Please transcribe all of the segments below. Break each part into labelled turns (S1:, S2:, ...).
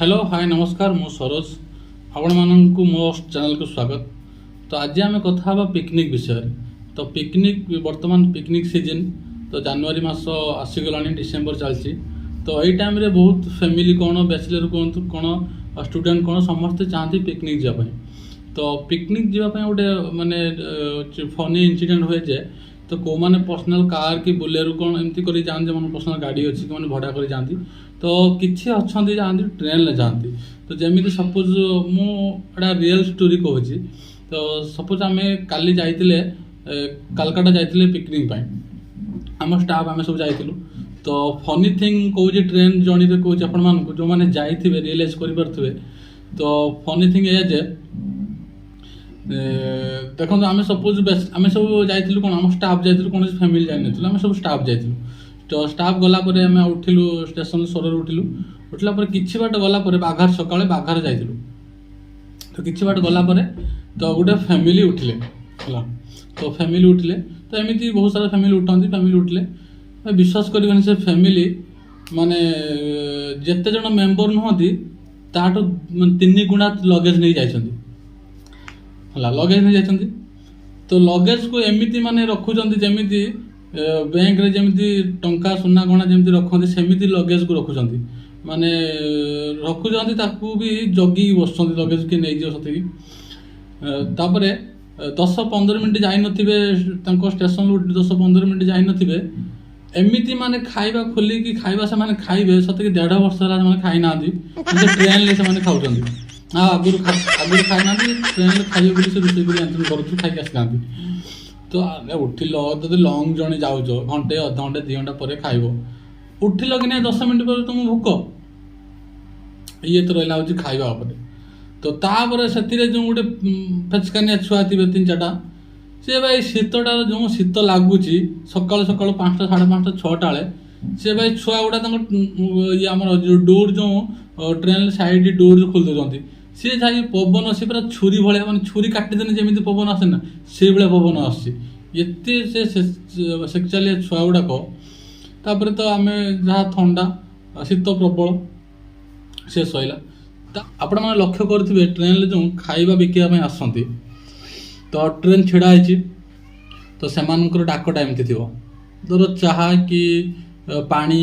S1: Hello hi नमस्कार मु सरोज आपण मानू मो चैनल को स्वागत। तो आज आम कथा पिकनिक विषय। तो पिकनिक वर्तमान पिकनिक सीजन तो जनवरी मास आसीगला डिसेम्बर चलती। तो यही टाइम रे बहुत फैमिली कौन बैचलर कहतु कौन स्टूडेंट कौन समस्ते चाहती पिकनिक जावाई। तो पिकनिक जावाई गोटे माने फनी इंसिडेंट हुए जे तो कौ मैंने पर्सनाल कार कि बुलेरो कौन एमती कर जाते मन पर्सनाल गाड़ी अच्छी कि भड़ा कर जाती। तो किसी अच्छा जाती ट्रेन में जाती। तो जमी सपोज मुझा रियल स्टोरी कहूँ। तो सपोज आम काली जाइए कालकाटा जाइए पिकनिक आम स्टाफ आम सब जाइलु। तो फनी थिंग कौच ट्रेन जर्नी कौच आपण मानक जो मैंने जाइए रियलाइज करें। तो फनी थिंग एया जे देखो आम सपोज आम सब जाइलु कौन आम स्टाफ जाइलु कौन फैमिली जाइन आम सब स्टाफ जाइलु। तो स्टाफ गलापर आम उठिलु स्टेशन सोर उठिलु। उठला किछि बाट गलापर बाघार सकाळे बाघार जाइलु। तो किछि बाट गलापर तो गोटे फैमिली उठिले हला। तो फैमिली उठिले तो एमती बहुत सारा फैमिली उठती। फैमिली उठिले विश्वास कर से फैमिली माने जेते जन मेंबर नुहति ताठो 3 गुणा लगेज नहीं जाइछंती हला। लगेज नहीं जाइछंती तो लगेज को एमती माने रखुचंती जेमिति बैंक रे जेमिति टंका सुना गहना जेमिति रखंती सेमिति लगेज को रखुचंती। माने रखुचंती ताकू भी जगी बसचंती लगेज के नै जियो सती। तापरे 10-15 मिनिट जाई नथिबे तांको स्टेशन 10-15 मिनिट जाई नथिबे एमिति माने खाइबा खोली कि खाइबा से माने खाइबे सते कि 1.5 वर्ष होला माने खाइ नांदी ट्रेन ले से माने खाउचंती। आगुर खाइ नांदी ट्रेन ले खाइबे बोली से रोषेई करी आंतन करथु खाइ के आसलांती। तो उठिल तो लंग जर्नी जाऊच घंटे अध घंटे 2 घंटा पर खाइब उठिल कि नहीं 10 मिनिट पर तुम भूक ये तो रहा हूँ खाइबा पर। तो तापर से जो गोटे फेचकानिया छुआ थे 3-4टा सी भाई शीतटार जो शीत लगुच सका सका 5टा 5:30 6टा सी भाई छुआ गुड़ा ये आम डोर जो ट्रेन साइड डोर जो खोल दौरान सी जाए पवन सी पूरा छुरी भाया मैंने छुरी काटिदेने जमी पवन आसे ना से भाया पवन आसते सेक्चुआली छुआ गुड़ाक। तापर तो आम जहाँ थंडा शीत प्रबल से सैला। आपण मैंने लक्ष्य करेंगे ट्रेन जो खाइबा बिकापी आसती। तो ट्रेन छिड़ा है तो से डाकटा एमती थी धर चाहा कि पानी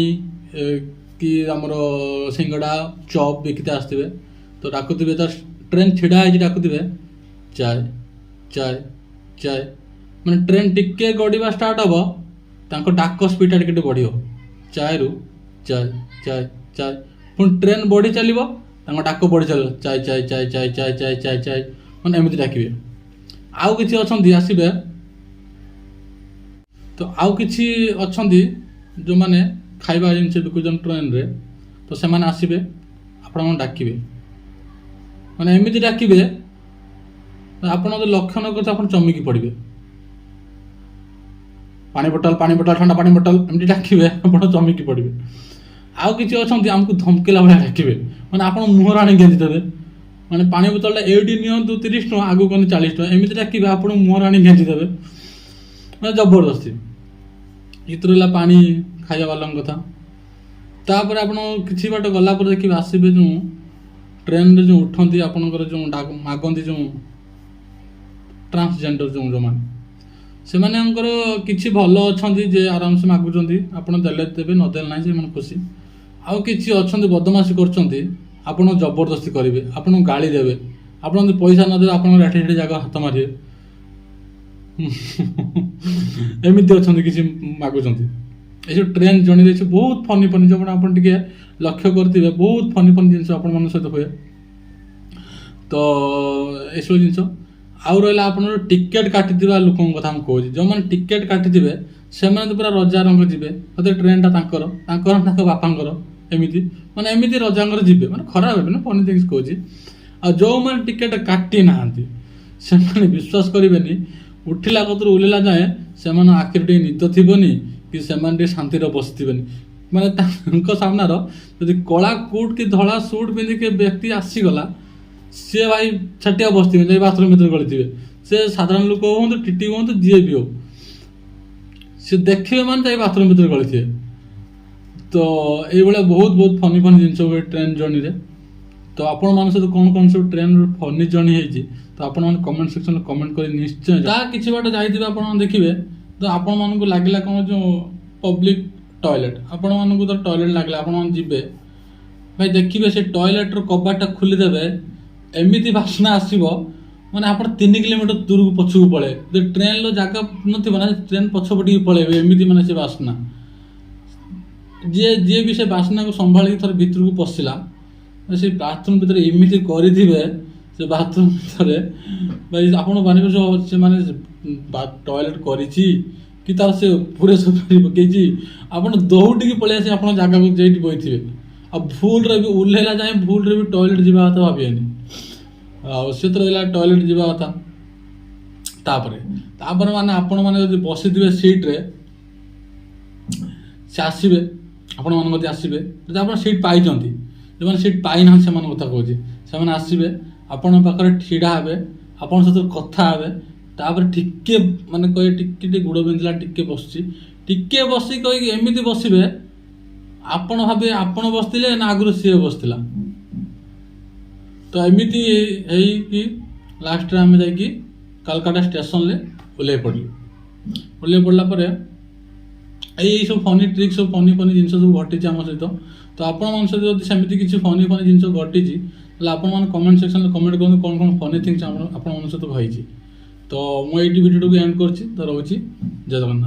S1: कि आमर सिंगड़ा चॉप बिकते आसवे। तो डाकुवे तो ट्रेन छिड़ा है डाकुवे चाय चाय चाय मैंने ट्रेन टिके गड़वा स्टार्ट हम डाक स्पीड टिके बढ़ चाय रु चाय चाय चाय पुणी ट्रेन बढ़ी चलो डाक बढ़ी चलो चाय चाय चाय चाय चाय चाय चाय चाय मैंने एमती डाकिए। आउ किछि अछंती आसिबे तो आउ किछि अछंती जो माने खाइबा जिनसे बिकुजन ट्रेन रे तो से माने आसिबे आपण मन डाकिबे माने एमिति डाकिबे आपण तो लक्ष्य न करते आपण चमकी पड़िबे। पानी बोतल ठंडा पानी बोतल एमति डाकिबे आपण चमकी पड़िबे। आउ किछि अछंती हमकु धमकेला भला डाकिबे माने आपण मुहर आनी गेंदी देबे माने पानी बोतलटा एडी नियंतु 30 टका आगु कने 40 टका एमिति डाकिबे आपण मुहर आनी गेंदी देबे माने जबरदस्ती। इतरला पानी खाइबा वाला कथा। तापर आपण किछि बाट गला पर देखिबे आसीबे जो ट्रेन रे जो उठंती आपनकर जो मागंती जो ट्रांसजेंडर जो मान से माने अंकर किछि भलो अछंती जे आराम से मागुचंती आपण देले देबे न देले नै से मन खुशी। आउ किछि अछंती बदमाशी करचंती आपण जबरदस्ती करेंगे आपण गाड़ी देवे आपण पैसा न देवे आपण एठी एठी जगह हाथ मारे एमती अच्छा किसी मागुचंती। ये ट्रेन जर्नी बहुत फनी फनी जो आप लक्ष्य करेंगे बहुत फनी फनी जिन आप सहित हुए। तो यू जिन आउ रहा आप टिकेट काटी लोक कथा कहूँ जो मैंने टिकेट काटी से पूरा रजा रंग जी ट्रेन टा बापांर एमती माने एमती रजांगर जीवे माने खराब है ना फनी थिंग्स कहूँ। आ जो मैंने टिकेट काटी ना से विश्वास करेंगे उठिला कतरू उलेला जाए से आखिर टे निद थी कि से शांति बसवे माने सामनार जदि कला कोट कि धला सुट पिंधिक व्यक्ति आसीगला सी भाई छाटिया बसवे बाथरूम भर गली से साधारण लोक हूँ टीटी हूँ जी भी हो सी देखिए मैंने बाथरूम भर गली। तो ये बहुत बहुत फनी फनी जिन हुए ट्रेन जर्नी रे। ତ ଆପଣମାନଙ୍କ ସହିତ କ'ଣ କ'ଣ ସବୁ ଟ୍ରେନ୍ର ଫନି ଜର୍ଣ୍ଣି ହେଇଛି ତ ଆପଣମାନେ କମେଣ୍ଟ ସେକ୍ସନ୍ରେ କମେଣ୍ଟ କରି ନିଶ୍ଚୟ ଯାହା କିଛି ବାଟ ଯାଇଥିବେ ଆପଣମାନେ ଦେଖିବେ ତ ଆପଣମାନଙ୍କୁ ଲାଗିଲା କ'ଣ ଯେଉଁ ପବ୍ଲିକ୍ ଟଏଲେଟ୍ ଆପଣମାନଙ୍କୁ ତ ଟଏଲେଟ୍ ଲାଗିଲା ଆପଣମାନେ ଯିବେ ଭାଇ ଦେଖିବେ ସେ ଟଏଲେଟ୍ର କବାଟଟା ଖୋଲିଦେବେ ଏମିତି ବାସ୍ନା ଆସିବ ମାନେ ଆପଣ 3 କିଲୋମିଟର ଦୂରକୁ ପଛକୁ ପଳେଇବେ ଯଦି ଟ୍ରେନ୍ର ଜାଗା ନଥିବ ନା ଟ୍ରେନ୍ ପଛପଟିକି ପଳେଇବେ ଏମିତି ମାନେ ସେ ବାସ୍ନା ଯିଏ ବି ସେ ବାସ୍ନାକୁ ସମ୍ଭାଳିକି ଥରେ ଭିତରକୁ ପଶିଲା ସେ ବାଥରୁମ୍ ଭିତରେ ଏମିତି କରିଥିବେ ସେ ବାଥରୁମ୍ ଭିତରେ ଭାଇ ଆପଣ ଭାବିବେ ସେମାନେ ଟଏଲେଟ୍ କରିଛି କି ତାର ସେ ପୁରା ସଫାରି ପକେଇଛି ଆପଣ ଦୌଡ଼ିକି ପଳେଇ ଆସି ଆପଣ ଜାଗାକୁ ଯେଇଠି ବଇଥିବେ ଆଉ ଭୁଲରେ ବି ଓହ୍ଲେଇଲା ଯାଏଁ ଭୁଲରେ ବି ଟଏଲେଟ୍ ଯିବା କଥା ଭାବିବେନି ଆଉ ସେ ତ ରହିଲା ଟଏଲେଟ୍ ଯିବା କଥା ତାପରେ ମାନେ ଆପଣମାନେ ଯଦି ବସିଥିବେ ସିଟ୍ରେ ସେ ଆସିବେ ଆପଣମାନଙ୍କ କତିକି ଆସିବେ ଯଦି ଆପଣ ସିଟ୍ ପାଇଛନ୍ତି ଯେଉଁମାନେ ସିଟ୍ ପାଇନାହାନ୍ତି ସେମାନଙ୍କ କଥା କହୁଛି ସେମାନେ ଆସିବେ ଆପଣଙ୍କ ପାଖରେ ଛିଡ଼ା ହେବେ ଆପଣଙ୍କ ସହିତ କଥା ହେବେ ତାପରେ ଟିକେ ମାନେ କହିବେ ଟିକେ ଗୋଡ଼ ବିନ୍ଧିଲା ଟିକେ ବସୁଛି ଟିକେ ବସି କହିକି ଏମିତି ବସିବେ ଆପଣ ଭାବିବେ ଆପଣ ବସିଥିଲେ ନା ଆଗରୁ ସିଏ ବସିଥିଲା ତ ଏମିତି ହେଇକି ଲାଷ୍ଟରେ ଆମେ ଯାଇକି କାଲକାଟା ଷ୍ଟେସନରେ ଓହ୍ଲେଇ ପଡ଼ିଲା ପରେ ଏଇ ସବୁ ଫନି ଟ୍ରିକ୍ ସବୁ ଫନି ଜିନିଷ ସବୁ ଘଟିଛି ଆମ ସହିତ ତ ଆପଣମାନଙ୍କ ସହିତ ଯଦି ସେମିତି କିଛି ଫନି ଜିନିଷ ଘଟିଛି ତାହେଲେ ଆପଣମାନେ କମେଣ୍ଟ ସେକ୍ସନରେ କମେଣ୍ଟ କରନ୍ତୁ କ'ଣ କ'ଣ ଫନି ଥିଙ୍ଗସ୍ ଆପଣମାନଙ୍କ ସହିତ ହେଇଛି ତ ମୁଁ ଏଇଠି ଭିଡ଼ିଓଟାକୁ ଏଣ୍ଡ କରୁଛି ତ ରହୁଛି ଜୟ ଜଗନ୍ନାଥ।